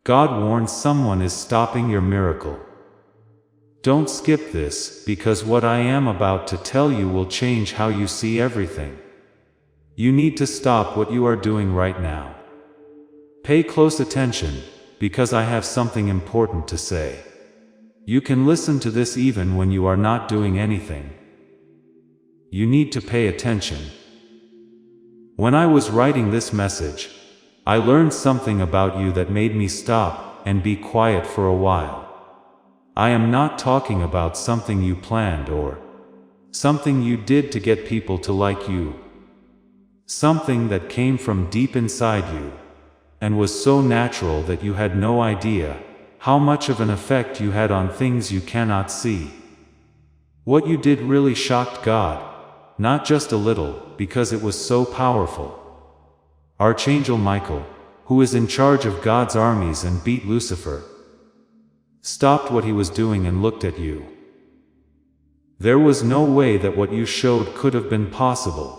God warns someone is stopping your miracle. Don't skip this, because what I am about to tell you will change how you see everything. You need to stop what you are doing right now. Pay close attention, because I have something important to say. You can listen to this even when you are not doing anything. You need to pay attention. When I was writing this message, I learned something about you that made me stop and be quiet for a while. I am not talking about something you planned or something you did to get people to like you. Something that came from deep inside you, and was so natural that you had no idea how much of an effect you had on things you cannot see. What you did really shocked God, not just a little, because it was so powerful. Archangel Michael, who is in charge of God's armies and beat Lucifer, stopped what he was doing and looked at you. There was no way that what you showed could have been possible.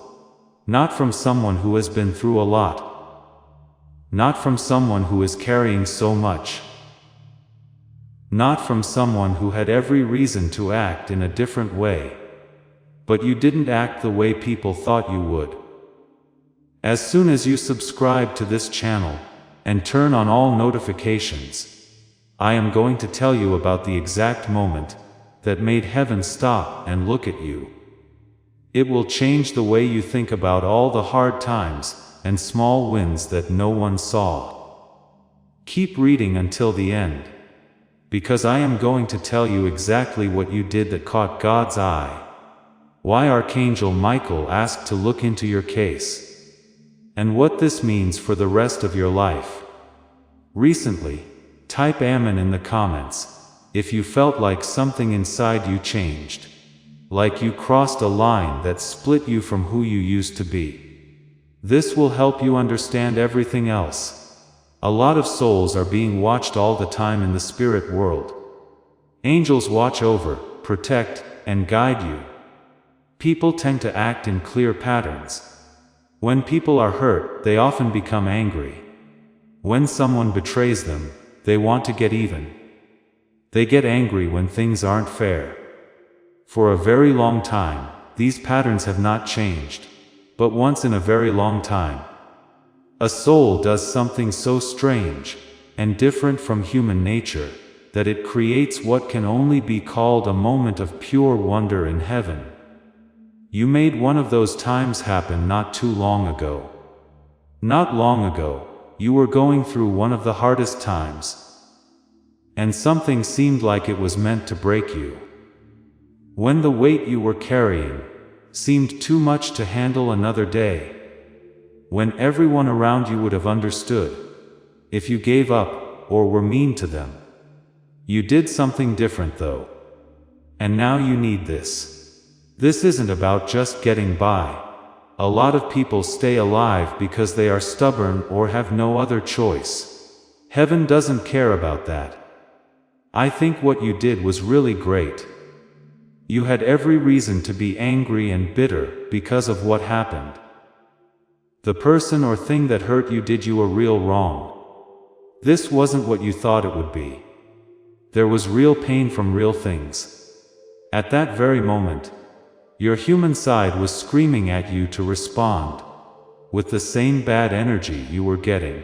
Not from someone who has been through a lot. Not from someone who is carrying so much. Not from someone who had every reason to act in a different way. But you didn't act the way people thought you would. As soon as you subscribe to this channel, and turn on all notifications, I am going to tell you about the exact moment that made heaven stop and look at you. It will change the way you think about all the hard times and small wins that no one saw. Keep reading until the end, because I am going to tell you exactly what you did that caught God's eye, why Archangel Michael asked to look into your case, and what this means for the rest of your life. Recently, type Amen in the comments if you felt like something inside you changed, like you crossed a line that split you from who you used to be. This will help you understand everything else. A lot of souls are being watched all the time in the spirit world. Angels watch over, protect, and guide you. People tend to act in clear patterns. When people are hurt, they often become angry. When someone betrays them, they want to get even. They get angry when things aren't fair. For a very long time, these patterns have not changed. But once in a very long time, a soul does something so strange and different from human nature that it creates what can only be called a moment of pure wonder in heaven. You made one of those times happen not too long ago. Not long ago, you were going through one of the hardest times, and something seemed like it was meant to break you. When the weight you were carrying seemed too much to handle another day. When everyone around you would have understood if you gave up or were mean to them. You did something different though. And now you need this. This isn't about just getting by. A lot of people stay alive because they are stubborn or have no other choice. Heaven doesn't care about that. I think what you did was really great. You had every reason to be angry and bitter because of what happened. The person or thing that hurt you did you a real wrong. This wasn't what you thought it would be. There was real pain from real things. At that very moment, your human side was screaming at you to respond with the same bad energy you were getting.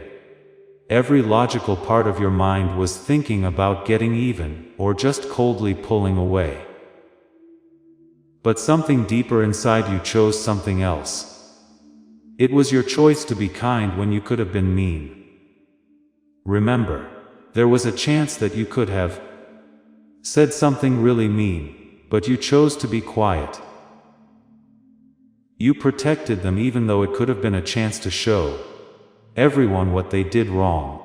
Every logical part of your mind was thinking about getting even or just coldly pulling away. But something deeper inside you chose something else. It was your choice to be kind when you could have been mean. Remember, there was a chance that you could have said something really mean, but you chose to be quiet. You protected them even though it could have been a chance to show everyone what they did wrong.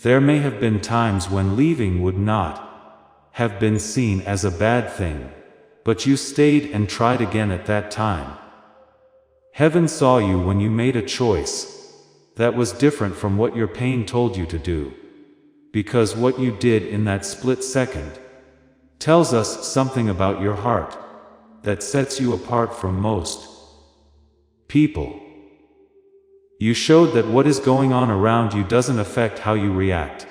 There may have been times when leaving would not have been seen as a bad thing. But you stayed and tried again at that time. Heaven saw you when you made a choice that was different from what your pain told you to do. Because what you did in that split second tells us something about your heart that sets you apart from most people. You showed that what is going on around you doesn't affect how you react.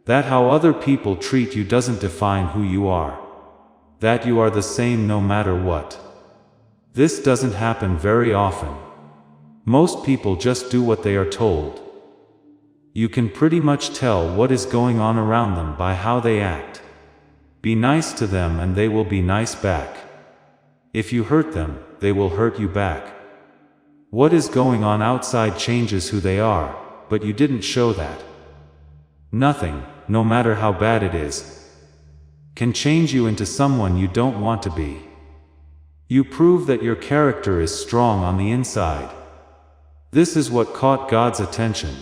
That how other people treat you doesn't define who you are. That you are the same no matter what. This doesn't happen very often. Most people just do what they are told. You can pretty much tell what is going on around them by how they act. Be nice to them and they will be nice back. If you hurt them, they will hurt you back. What is going on outside changes who they are, but you didn't show that. Nothing, no matter how bad it is, can change you into someone you don't want to be. You prove that your character is strong on the inside. This is what caught God's attention.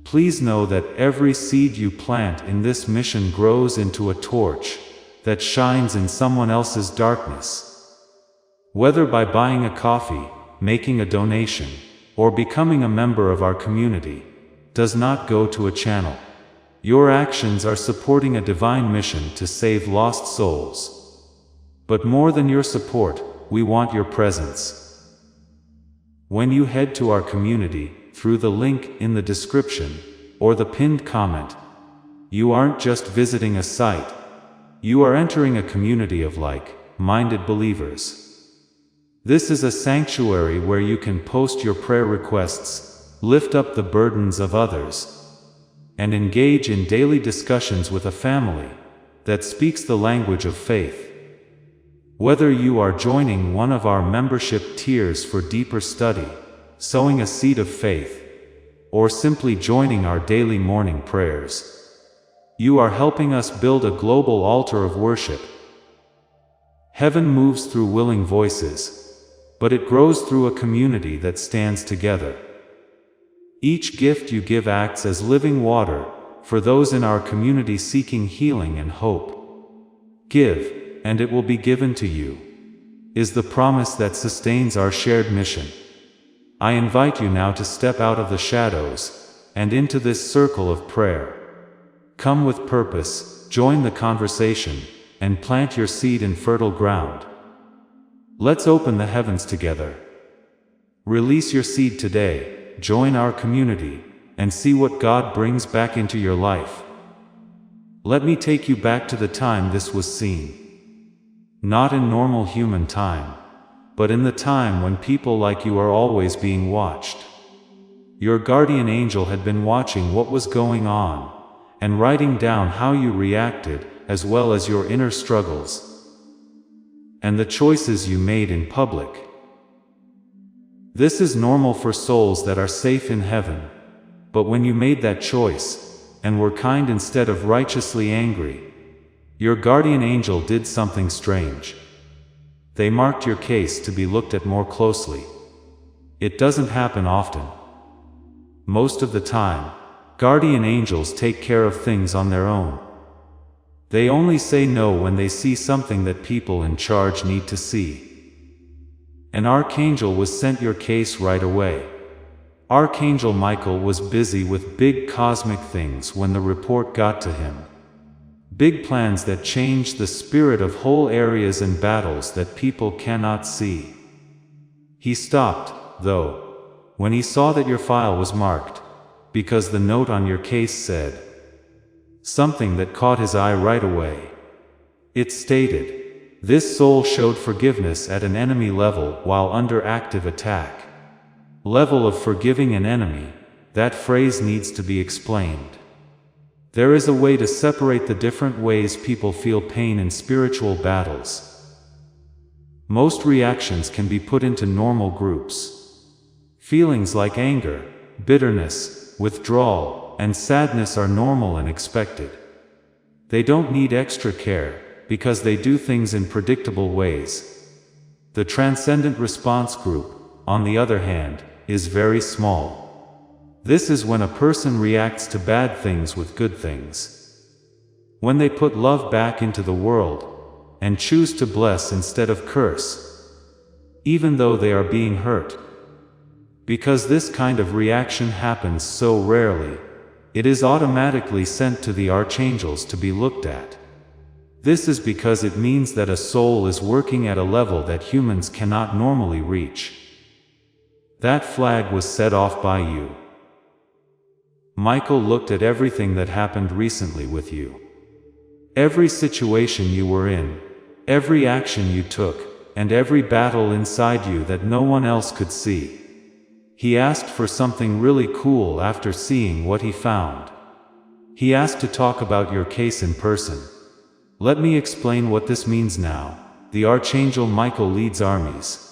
Please know that every seed you plant in this mission grows into a torch that shines in someone else's darkness. Whether by buying a coffee, making a donation, or becoming a member of our community, does not go to a channel. Your actions are supporting a divine mission to save lost souls. But more than your support, we want your presence. When you head to our community, through the link in the description, or the pinned comment, you aren't just visiting a site, you are entering a community of like-minded believers. This is a sanctuary where you can post your prayer requests, lift up the burdens of others, and engage in daily discussions with a family that speaks the language of faith. Whether you are joining one of our membership tiers for deeper study, sowing a seed of faith, or simply joining our daily morning prayers, you are helping us build a global altar of worship. Heaven moves through willing voices, but it grows through a community that stands together. Each gift you give acts as living water for those in our community seeking healing and hope. Give, and it will be given to you, is the promise that sustains our shared mission. I invite you now to step out of the shadows and into this circle of prayer. Come with purpose, join the conversation, and plant your seed in fertile ground. Let's open the heavens together. Release your seed today, join our community, and see what God brings back into your life. Let me take you back to the time this was seen. Not in normal human time, but in the time when people like you are always being watched. Your guardian angel had been watching what was going on, and writing down how you reacted, as well as your inner struggles, and the choices you made in public. This is normal for souls that are safe in heaven, but when you made that choice, and were kind instead of righteously angry, your guardian angel did something strange. They marked your case to be looked at more closely. It doesn't happen often. Most of the time, guardian angels take care of things on their own. They only say no when they see something that people in charge need to see. An archangel was sent your case right away. Archangel Michael was busy with big cosmic things when the report got to him. Big plans that changed the spirit of whole areas and battles that people cannot see. He stopped, though, when he saw that your file was marked, because the note on your case said something that caught his eye right away. It stated, "This soul showed forgiveness at an enemy level while under active attack." Level of forgiving an enemy, that phrase needs to be explained. There is a way to separate the different ways people feel pain in spiritual battles. Most reactions can be put into normal groups. Feelings like anger, bitterness, withdrawal, and sadness are normal and expected. They don't need extra care, because they do things in predictable ways. The transcendent response group, on the other hand, is very small. This is when a person reacts to bad things with good things. When they put love back into the world, and choose to bless instead of curse, even though they are being hurt. Because this kind of reaction happens so rarely, it is automatically sent to the archangels to be looked at. This is because it means that a soul is working at a level that humans cannot normally reach. That flag was set off by you. Michael looked at everything that happened recently with you. Every situation you were in, every action you took, and every battle inside you that no one else could see. He asked for something really cool after seeing what he found. He asked to talk about your case in person. Let me explain what this means now. The Archangel Michael leads armies.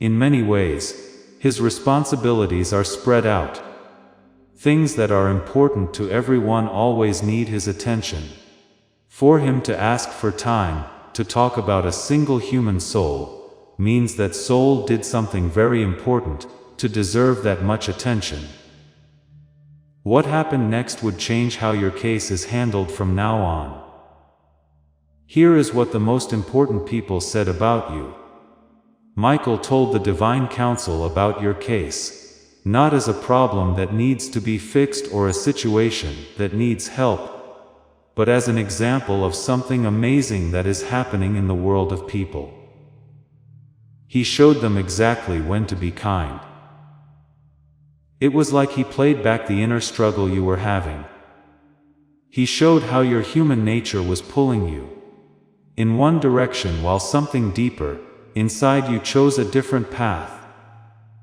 In many ways, his responsibilities are spread out. Things that are important to everyone always need his attention. For him to ask for time to talk about a single human soul means that soul did something very important to deserve that much attention. What happened next would change how your case is handled from now on. Here is what the most important people said about you. Michael told the Divine Council about your case, not as a problem that needs to be fixed or a situation that needs help, but as an example of something amazing that is happening in the world of people. He showed them exactly when to be kind. It was like he played back the inner struggle you were having. He showed how your human nature was pulling you in one direction while something deeper inside you chose a different path.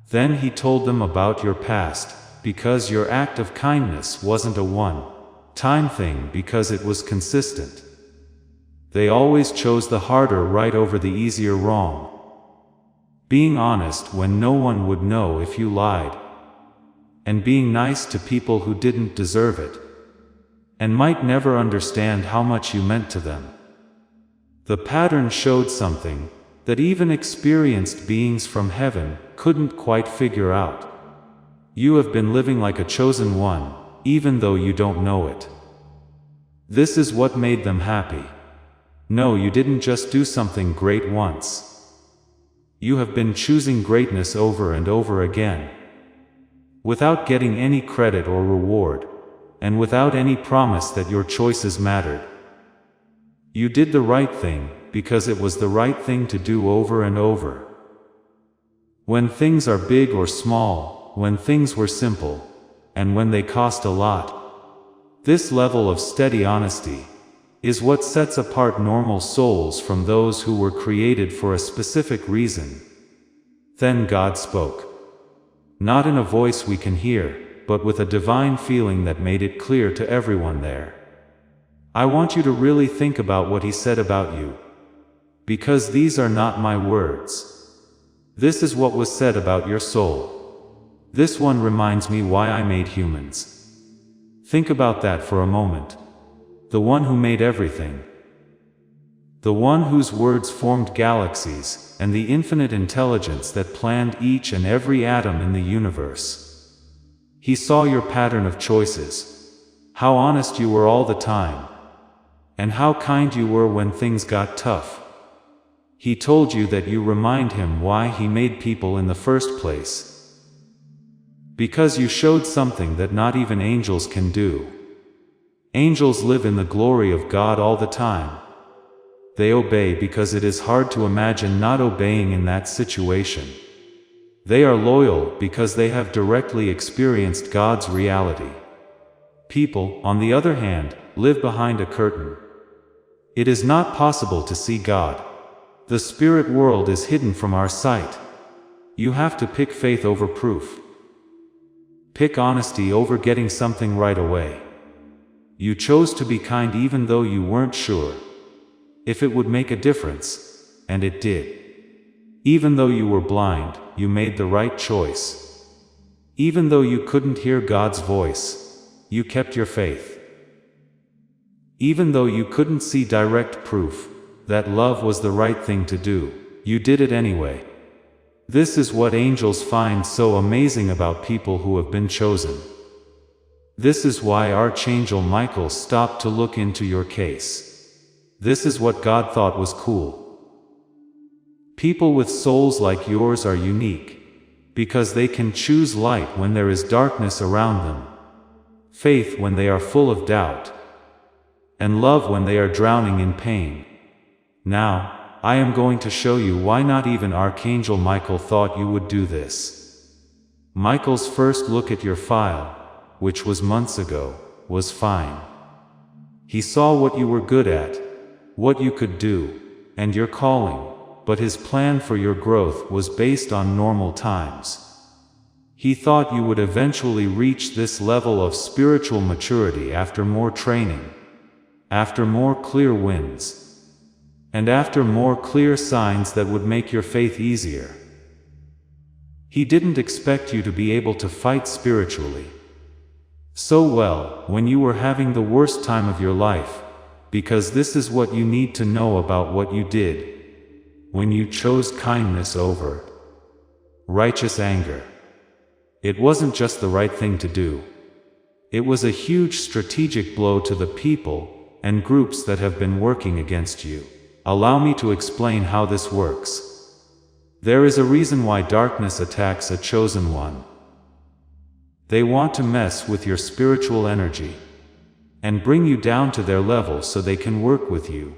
Then he told them about your past, because your act of kindness wasn't a one-time thing, because it was consistent. They always chose the harder right over the easier wrong. Being honest when no one would know if you lied. And being nice to people who didn't deserve it, and might never understand how much you meant to them. The pattern showed something that even experienced beings from heaven couldn't quite figure out. You have been living like a chosen one, even though you don't know it. This is what made them happy. No, you didn't just do something great once. You have been choosing greatness over and over again, without getting any credit or reward, and without any promise that your choices mattered. You did the right thing, because it was the right thing to do over and over. When things are big or small, when things were simple, and when they cost a lot, this level of steady honesty is what sets apart normal souls from those who were created for a specific reason. Then God spoke. Not in a voice we can hear, but with a divine feeling that made it clear to everyone there. I want you to really think about what he said about you. Because these are not my words. This is what was said about your soul. This one reminds me why I made humans. Think about that for a moment. The one who made everything. The one whose words formed galaxies, and the infinite intelligence that planned each and every atom in the universe. He saw your pattern of choices, how honest you were all the time, and how kind you were when things got tough. He told you that you remind him why he made people in the first place. Because you showed something that not even angels can do. Angels live in the glory of God all the time. They obey because it is hard to imagine not obeying in that situation. They are loyal because they have directly experienced God's reality. People, on the other hand, live behind a curtain. It is not possible to see God. The spirit world is hidden from our sight. You have to pick faith over proof. Pick honesty over getting something right away. You chose to be kind even though you weren't sure if it would make a difference, and it did. Even though you were blind, you made the right choice. Even though you couldn't hear God's voice, you kept your faith. Even though you couldn't see direct proof that love was the right thing to do, you did it anyway. This is what angels find so amazing about people who have been chosen. This is why Archangel Michael stopped to look into your case. This is what God thought was cool. People with souls like yours are unique, because they can choose light when there is darkness around them, faith when they are full of doubt, and love when they are drowning in pain. Now, I am going to show you why not even Archangel Michael thought you would do this. Michael's first look at your file, which was months ago, was fine. He saw what you were good at, what you could do, and your calling, but his plan for your growth was based on normal times. He thought you would eventually reach this level of spiritual maturity after more training, after more clear wins, and after more clear signs that would make your faith easier. He didn't expect you to be able to fight spiritually so well when you were having the worst time of your life, because this is what you need to know about what you did when you chose kindness over righteous anger. It wasn't just the right thing to do. It was a huge strategic blow to the people and groups that have been working against you. Allow me to explain how this works. There is a reason why darkness attacks a chosen one. They want to mess with your spiritual energy and bring you down to their level so they can work with you.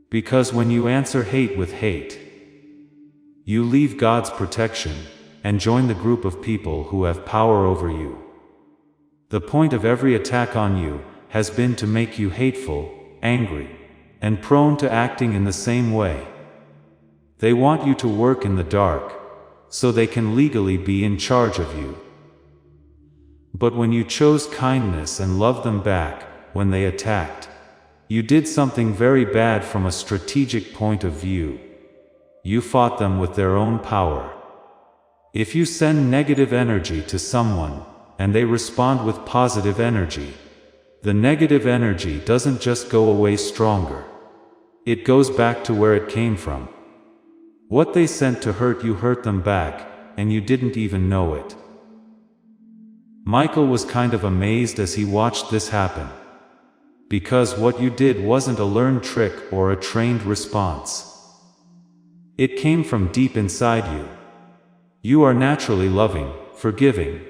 Because when you answer hate with hate, you leave God's protection and join the group of people who have power over you. The point of every attack on you has been to make you hateful, angry, and prone to acting in the same way. They want you to work in the dark, so they can legally be in charge of you. But when you chose kindness and loved them back when they attacked, you did something very bad from a strategic point of view. You fought them with their own power. If you send negative energy to someone, and they respond with positive energy, the negative energy doesn't just go away stronger. It goes back to where it came from. What they sent to hurt you hurt them back, and you didn't even know it. Michael was kind of amazed as he watched this happen, because what you did wasn't a learned trick or a trained response. It came from deep inside you. You are naturally loving, forgiving,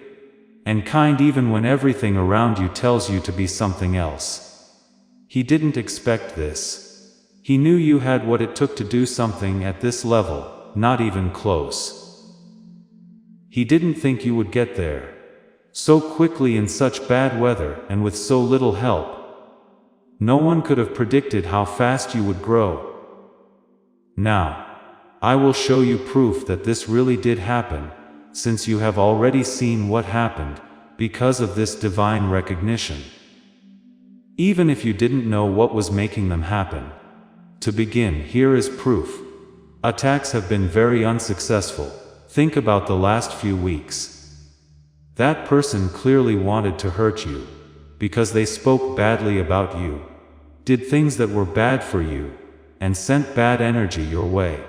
and kind even when everything around you tells you to be something else. He didn't expect this. He knew you had what it took to do something at this level, not even close. He didn't think you would get there so quickly in such bad weather and with so little help. No one could have predicted how fast you would grow. Now, I will show you proof that this really did happen, since you have already seen what happened because of this divine recognition. Even if you didn't know what was making them happen. To begin, here is proof. Attacks have been very unsuccessful. Think about the last few weeks. That person clearly wanted to hurt you, because they spoke badly about you, did things that were bad for you, and sent bad energy your way.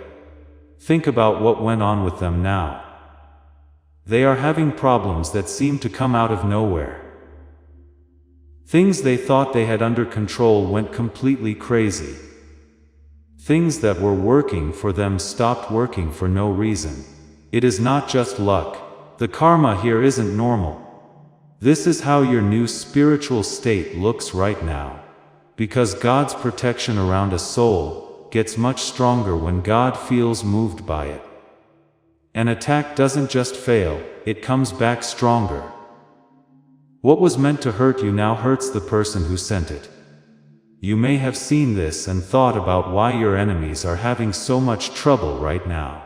Think about what went on with them now. They are having problems that seem to come out of nowhere. Things they thought they had under control went completely crazy. Things that were working for them stopped working for no reason. It is not just luck. The karma here isn't normal. This is how your new spiritual state looks right now. Because God's protection around a soul gets much stronger when God feels moved by it. An attack doesn't just fail, it comes back stronger. What was meant to hurt you now hurts the person who sent it. You may have seen this and thought about why your enemies are having so much trouble right now.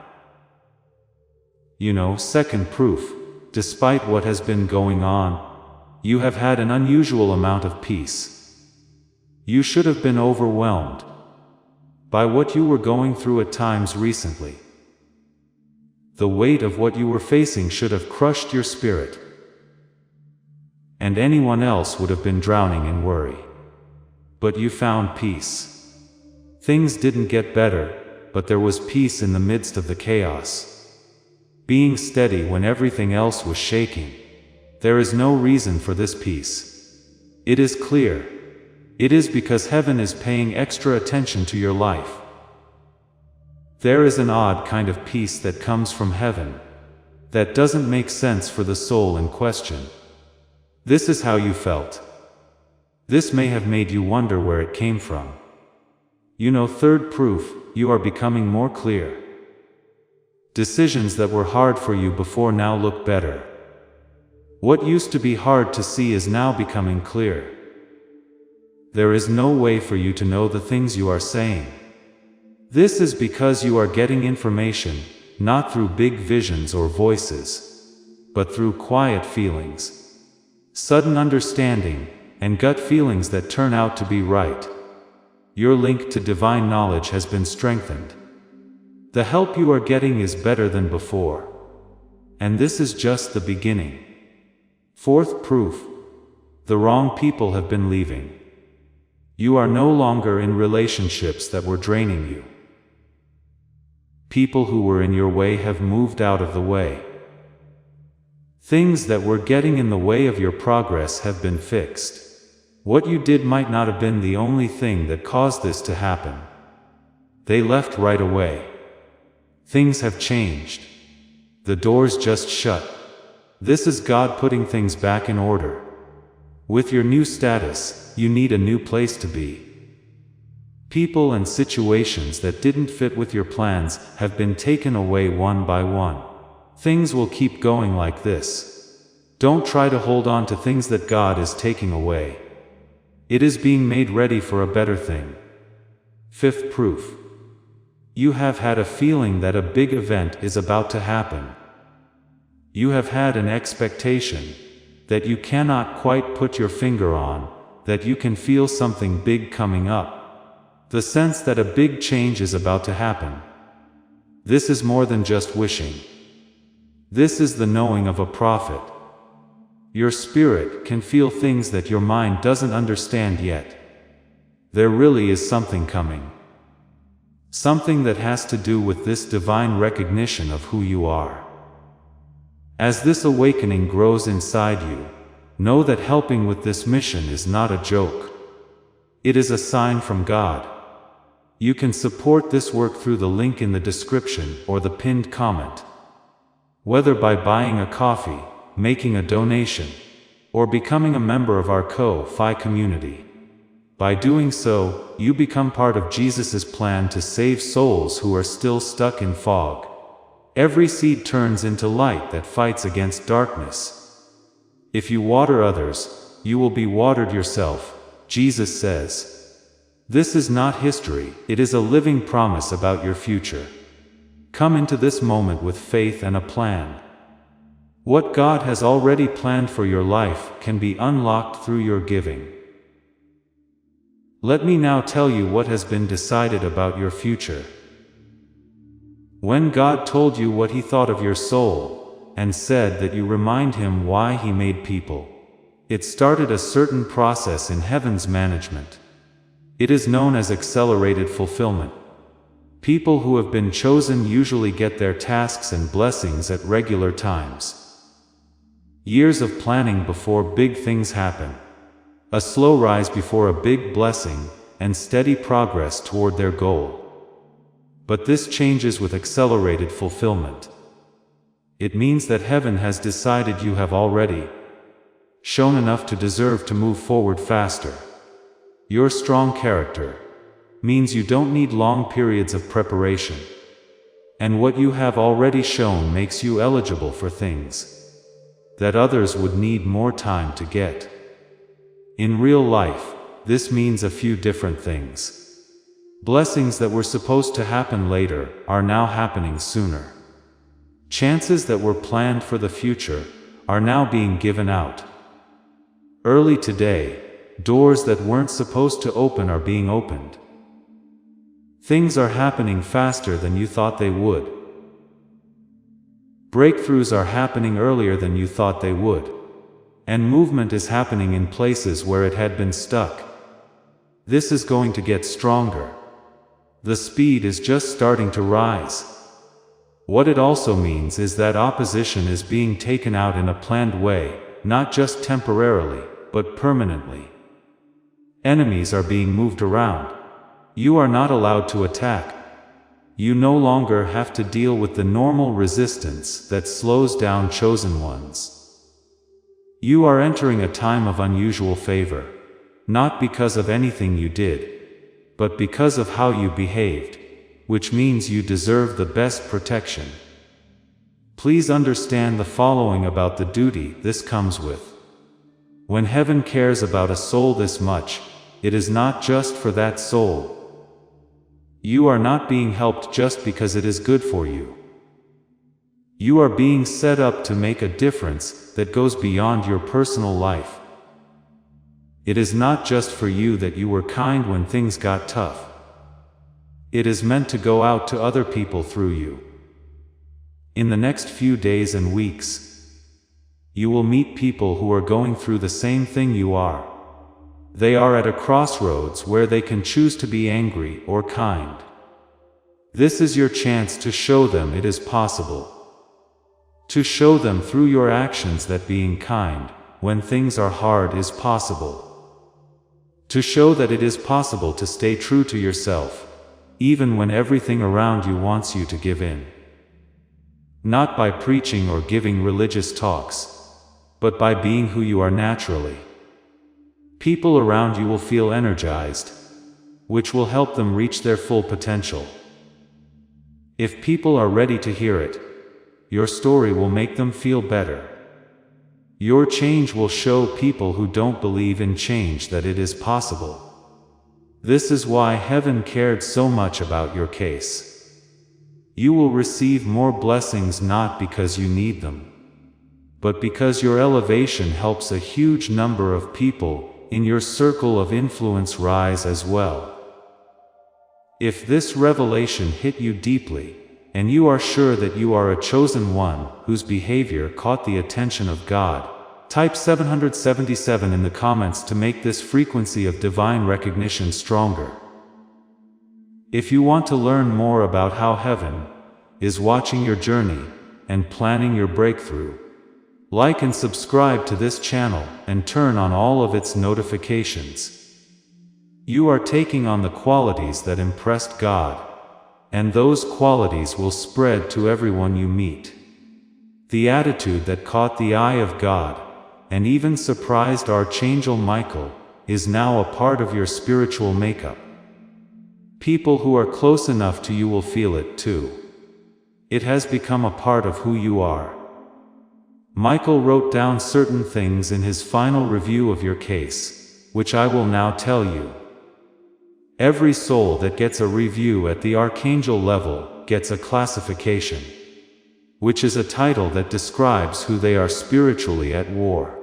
Second proof, despite what has been going on, you have had an unusual amount of peace. You should have been overwhelmed by what you were going through at times recently. The weight of what you were facing should have crushed your spirit, and anyone else would have been drowning in worry. But you found peace. Things didn't get better, but there was peace in the midst of the chaos. Being steady when everything else was shaking. There is no reason for this peace. It is clear. It is because heaven is paying extra attention to your life. There is an odd kind of peace that comes from heaven that doesn't make sense for the soul in question. This is how you felt. This may have made you wonder where it came from. Third proof, you are becoming more clear. Decisions that were hard for you before now look better. What used to be hard to see is now becoming clear. There is no way for you to know the things you are saying. This is because you are getting information, not through big visions or voices, but through quiet feelings, sudden understanding, and gut feelings that turn out to be right. Your link to divine knowledge has been strengthened. The help you are getting is better than before. And this is just the beginning. Fourth proof: the wrong people have been leaving. You are no longer in relationships that were draining you. People who were in your way have moved out of the way. Things that were getting in the way of your progress have been fixed. What you did might not have been the only thing that caused this to happen. They left right away. Things have changed. The doors just shut. This is God putting things back in order. With your new status, you need a new place to be. People and situations that didn't fit with your plans have been taken away one by one. Things will keep going like this. Don't try to hold on to things that God is taking away. It is being made ready for a better thing. Fifth proof: you have had a feeling that a big event is about to happen. You have had an expectation that you cannot quite put your finger on, that you can feel something big coming up. The sense that a big change is about to happen. This is more than just wishing. This is the knowing of a prophet. Your spirit can feel things that your mind doesn't understand yet. There really is something coming. Something that has to do with this divine recognition of who you are. As this awakening grows inside you, know that helping with this mission is not a joke. It is a sign from God. You can support this work through the link in the description or the pinned comment. Whether by buying a coffee, making a donation, or becoming a member of our Ko-Fi community. By doing so, you become part of Jesus' plan to save souls who are still stuck in fog. Every seed turns into light that fights against darkness. If you water others, you will be watered yourself, Jesus says. This is not history, it is a living promise about your future. Come into this moment with faith and a plan. What God has already planned for your life can be unlocked through your giving. Let me now tell you what has been decided about your future. When God told you what He thought of your soul, and said that you remind Him why He made people, it started a certain process in heaven's management. It is known as accelerated fulfillment. People who have been chosen usually get their tasks and blessings at regular times. Years of planning before big things happen. A slow rise before a big blessing, and steady progress toward their goal. But this changes with accelerated fulfillment. It means that heaven has decided you have already shown enough to deserve to move forward faster. Your strong character means you don't need long periods of preparation. And what you have already shown makes you eligible for things that others would need more time to get. In real life, this means a few different things. Blessings that were supposed to happen later are now happening sooner. Chances that were planned for the future are now being given out. Early today, doors that weren't supposed to open are being opened. Things are happening faster than you thought they would. Breakthroughs are happening earlier than you thought they would. And movement is happening in places where it had been stuck. This is going to get stronger. The speed is just starting to rise. What it also means is that opposition is being taken out in a planned way, not just temporarily, but permanently. Enemies are being moved around. You are not allowed to attack. You no longer have to deal with the normal resistance that slows down chosen ones. You are entering a time of unusual favor, not because of anything you did, but because of how you behaved, which means you deserve the best protection. Please understand the following about the duty this comes with. When heaven cares about a soul this much, it is not just for that soul. You are not being helped just because it is good for you. You are being set up to make a difference that goes beyond your personal life. It is not just for you that you were kind when things got tough. It is meant to go out to other people through you. In the next few days and weeks, you will meet people who are going through the same thing you are. They are at a crossroads where they can choose to be angry or kind. This is your chance to show them it is possible. To show them through your actions that being kind, when things are hard, is possible. To show that it is possible to stay true to yourself, even when everything around you wants you to give in. Not by preaching or giving religious talks, but by being who you are naturally. People around you will feel energized, which will help them reach their full potential. If people are ready to hear it, your story will make them feel better. Your change will show people who don't believe in change that it is possible. This is why heaven cared so much about your case. You will receive more blessings not because you need them, but because your elevation helps a huge number of people in your circle of influence rise as well. If this revelation hit you deeply, and you are sure that you are a chosen one whose behavior caught the attention of God, type 777 in the comments to make this frequency of divine recognition stronger. If you want to learn more about how heaven is watching your journey and planning your breakthrough, like and subscribe to this channel and turn on all of its notifications. You are taking on the qualities that impressed God, and those qualities will spread to everyone you meet. The attitude that caught the eye of God, and even surprised Archangel Michael, is now a part of your spiritual makeup. People who are close enough to you will feel it too. It has become a part of who you are. Michael wrote down certain things in his final review of your case, which I will now tell you. Every soul that gets a review at the archangel level gets a classification, which is a title that describes who they are spiritually at war.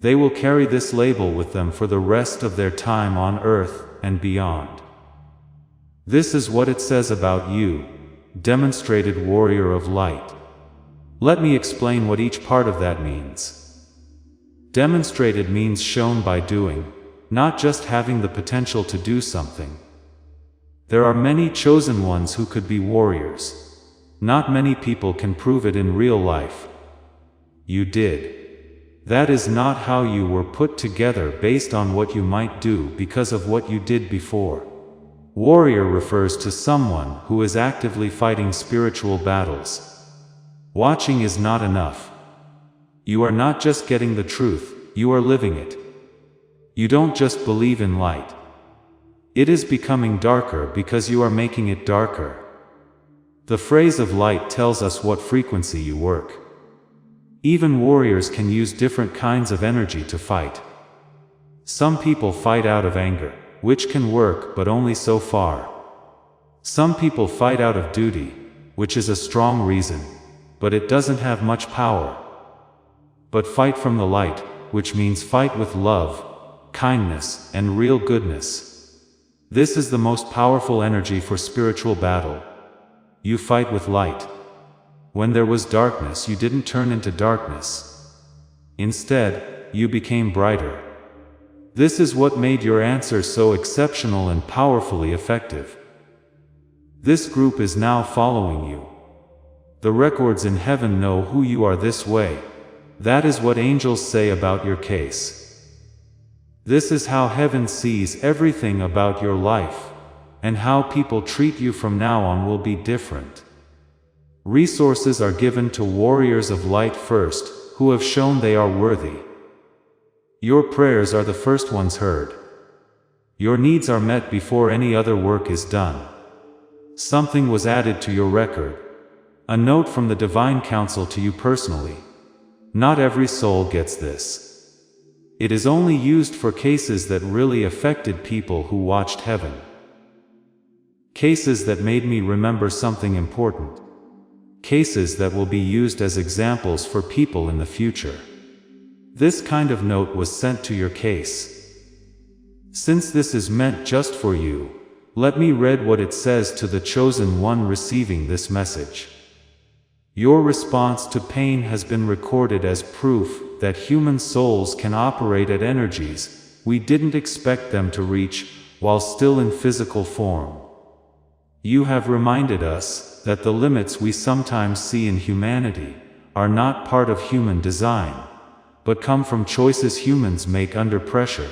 They will carry this label with them for the rest of their time on earth and beyond. This is what it says about you, demonstrated warrior of light. Let me explain what each part of that means. Demonstrated means shown by doing, not just having the potential to do something. There are many chosen ones who could be warriors. Not many people can prove it in real life. You did. That is not how you were put together based on what you might do because of what you did before. Warrior refers to someone who is actively fighting spiritual battles. Watching is not enough. You are not just getting the truth, you are living it. You don't just believe in light. It is becoming darker because you are making it darker. The phrase of light tells us what frequency you work. Even warriors can use different kinds of energy to fight. Some people fight out of anger, which can work but only so far. Some people fight out of duty, which is a strong reason, but it doesn't have much power. But fight from the light, which means fight with love, kindness, and real goodness. This is the most powerful energy for spiritual battle. You fight with light. When there was darkness, you didn't turn into darkness. Instead, you became brighter. This is what made your answers so exceptional and powerfully effective. This group is now following you. The records in heaven know who you are this way. That is what angels say about your case. This is how heaven sees everything about your life, and how people treat you from now on will be different. Resources are given to warriors of light first, who have shown they are worthy. Your prayers are the first ones heard. Your needs are met before any other work is done. Something was added to your record. A note from the Divine Council to you personally. Not every soul gets this. It is only used for cases that really affected people who watched heaven. Cases that made me remember something important. Cases that will be used as examples for people in the future. This kind of note was sent to your case. Since this is meant just for you, let me read what it says to the chosen one receiving this message. Your response to pain has been recorded as proof that human souls can operate at energies we didn't expect them to reach while still in physical form. You have reminded us that the limits we sometimes see in humanity are not part of human design, but come from choices humans make under pressure.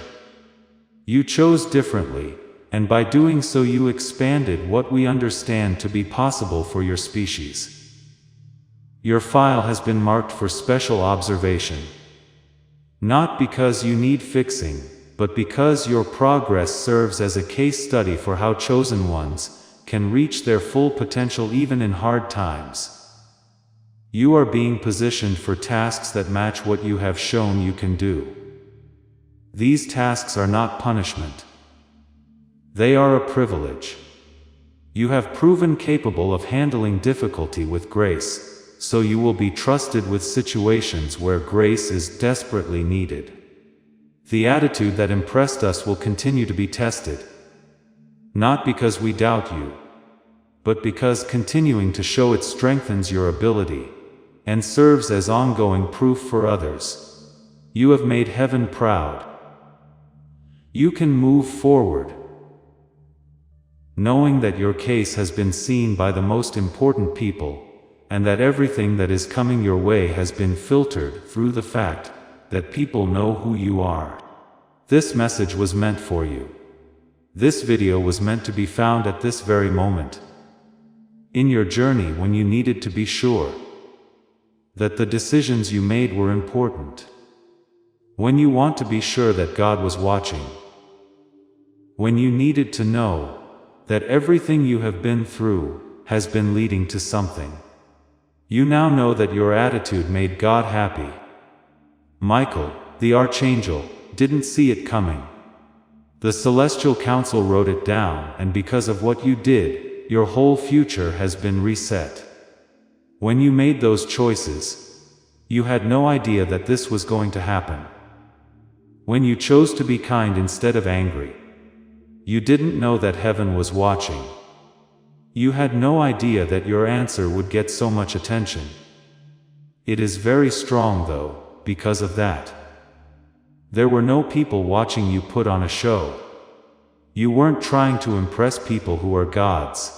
You chose differently, and by doing so you expanded what we understand to be possible for your species. Your file has been marked for special observation. Not because you need fixing, but because your progress serves as a case study for how chosen ones can reach their full potential even in hard times. You are being positioned for tasks that match what you have shown you can do. These tasks are not punishment. They are a privilege. You have proven capable of handling difficulty with grace, so you will be trusted with situations where grace is desperately needed. The attitude that impressed us will continue to be tested. Not because we doubt you, but because continuing to show it strengthens your ability, and serves as ongoing proof for others. You have made heaven proud. You can move forward, knowing that your case has been seen by the most important people, and that everything that is coming your way has been filtered through the fact that people know who you are. This message was meant for you. This video was meant to be found at this very moment. In your journey when you needed to be sure that the decisions you made were important. When you want to be sure that God was watching. When you needed to know that everything you have been through has been leading to something. You now know that your attitude made God happy. Michael, the archangel, didn't see it coming. The celestial council wrote it down, and because of what you did, your whole future has been reset. When you made those choices, you had no idea that this was going to happen. When you chose to be kind instead of angry, you didn't know that heaven was watching. You had no idea that your answer would get so much attention. It is very strong though, because of that. There were no people watching you put on a show. You weren't trying to impress people who are gods.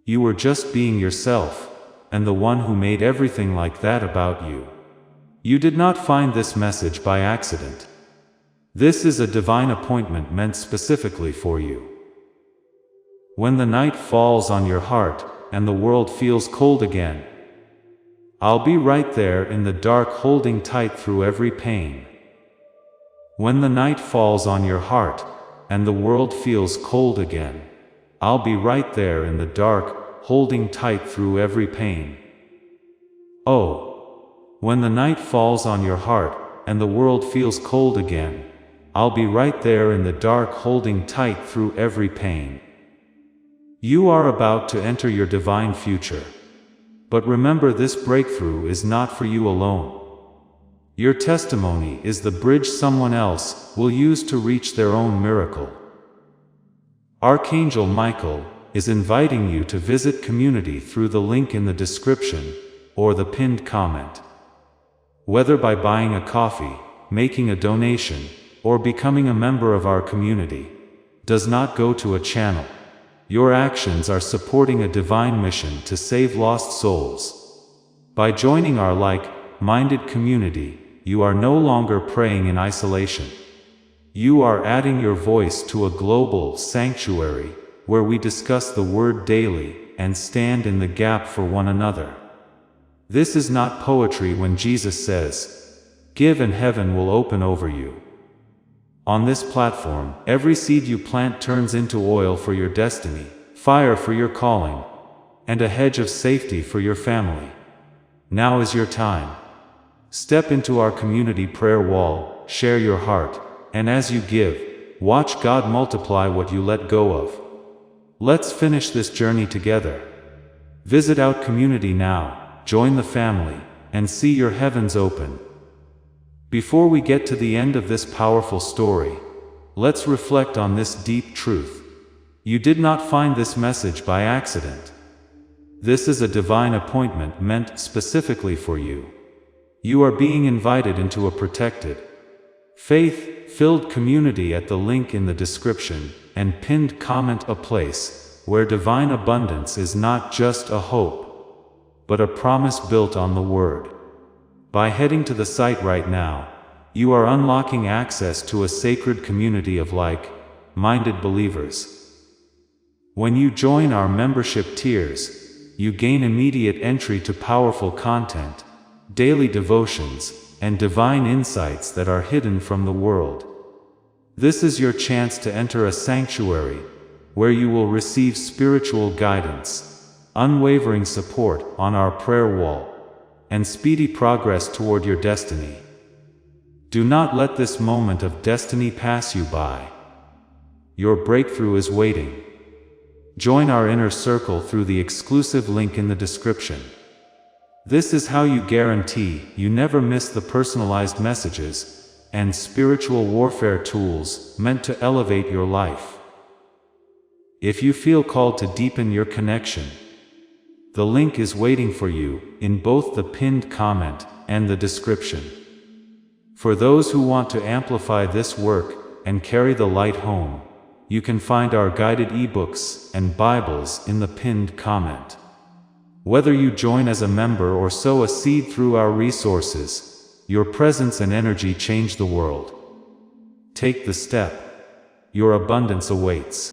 You were just being yourself, and the one who made everything like that about you. You did not find this message by accident. This is a divine appointment meant specifically for you. When the night falls on your heart, and the world feels cold again, I'll be right there in the dark holding tight through every pain. When the night falls on your heart, and the world feels cold again, I'll be right there in the dark, holding tight through every pain. Oh, when the night falls on your heart, and the world feels cold again, I'll be right there in the dark holding tight through every pain. You are about to enter your divine future. But remember, this breakthrough is not for you alone. Your testimony is the bridge someone else will use to reach their own miracle. Archangel Michael is inviting you to visit community through the link in the description or the pinned comment. Whether by buying a coffee, making a donation, or becoming a member of our community, does not go to a channel. Your actions are supporting a divine mission to save lost souls. By joining our like-minded community, you are no longer praying in isolation. You are adding your voice to a global sanctuary where we discuss the Word daily and stand in the gap for one another. This is not poetry when Jesus says, "Give and heaven will open over you." On this platform, every seed you plant turns into oil for your destiny, fire for your calling, and a hedge of safety for your family. Now is your time. Step into our community prayer wall, share your heart, and as you give, watch God multiply what you let go of. Let's finish this journey together. Visit Out Community now, join the family, and see your heavens open. Before we get to the end of this powerful story, let's reflect on this deep truth. You did not find this message by accident. This is a divine appointment meant specifically for you. You are being invited into a protected, faith-filled community at the link in the description and pinned comment, a place where divine abundance is not just a hope, but a promise built on the Word. By heading to the site right now, you are unlocking access to a sacred community of like-minded believers. When you join our membership tiers, you gain immediate entry to powerful content, daily devotions, and divine insights that are hidden from the world. This is your chance to enter a sanctuary, where you will receive spiritual guidance, unwavering support on our prayer wall, and speedy progress toward your destiny. Do not let this moment of destiny pass you by. Your breakthrough is waiting. Join our inner circle through the exclusive link in the description. This is how you guarantee you never miss the personalized messages and spiritual warfare tools meant to elevate your life. If you feel called to deepen your connection, the link is waiting for you in both the pinned comment and the description. For those who want to amplify this work and carry the light home, you can find our guided ebooks and Bibles in the pinned comment. Whether you join as a member or sow a seed through our resources, your presence and energy change the world. Take the step. Your abundance awaits.